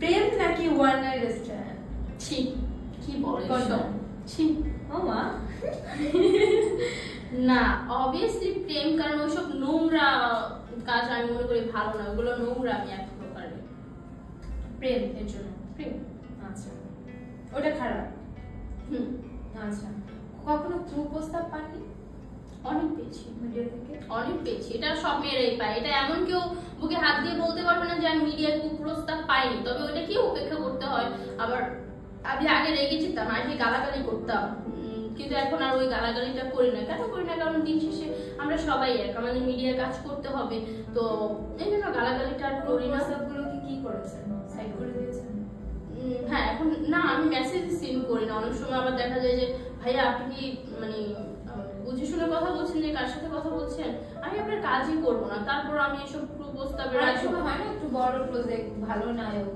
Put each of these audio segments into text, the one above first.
প্রেম নাকি one night stand? ছি, কি বলে ছি। ও মা না, অবভিয়াসলি প্রেম, কারণ ওইসব নোংরা কাজ আমি মনে করি ভালো না, ওগুলো নোংরা আমি এক প্রকারের। প্রেম এর জন্য প্রেম, আচ্ছা, ওটা খারাপ। হুম, আচ্ছা, কখনো কুপ্রস্তাব পাননি? অনেক পেয়েছি, মিডিয়া থেকে অনেক পেয়েছি। এটা সব মেয়েরাই পায়, এটা এমন কেউ বুকে হাত দিয়ে বলতে পারবে না যে আমি মিডিয়ায় কুপ্রস্তাব পাইনি। তবে ওইটা কি উপেক্ষা করতে হয়। আবার আমি আগে রেগে যেতাম, আগে গালাগালি করতাম, কিন্তু এখন আর ওই গালাগালিটা করি না। কেন করি না? কারণ দিন শেষে আমরা সবাই এক, আমাদের মিডিয়ায় কাজ করতে হবে, তো এই জন্য গালাগালিটা আর করি না। প্রস্তাবগুলোকে কি করেছেন, সাইড করে দিয়েছেন? হ্যাঁ, এখন না, আমি মেসেজ সিন করি না। অনেক সময় আবার দেখা যায় যে ভাইয়া আপনি কি মানে বুঝে শুনে কথা বলছেন, যে কার সাথে কথা বলছেন, আমি আপনার কাজই করবো না। তারপর আমি এসব প্রস্তাবের হয় না একটু বড় প্রজেক্ট, ভালো নায়ক,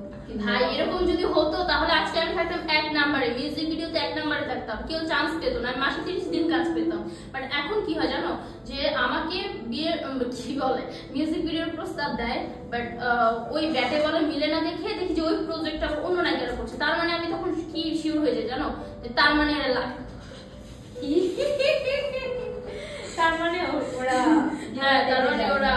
ভাই এরকম যদি হতো তাহলে আজকে আমি থাকতাম 1 নম্বরে, মিউজিক ভিডিওতে 1 নম্বরে থাকতাম, কেউ চান্স পেত না, আমি মাসে 30 দিন কাজ পেতাম। বাট এখন কি হয় জানো, যে আমাকে বিয়ের কি বলে মিউজিক ভিডিওর প্রস্তাব দেয়, বাট ওই ব্যাটে বলে মিলে না, দেখে দেখি যে ওই প্রজেক্টটা অন্য নায়িকারা করছে। তার মানে আমি তখন কি শিওর হয়ে যাই জানো, তার মানে তার মানে ওরা হ্যাঁ, তার মানে ওরা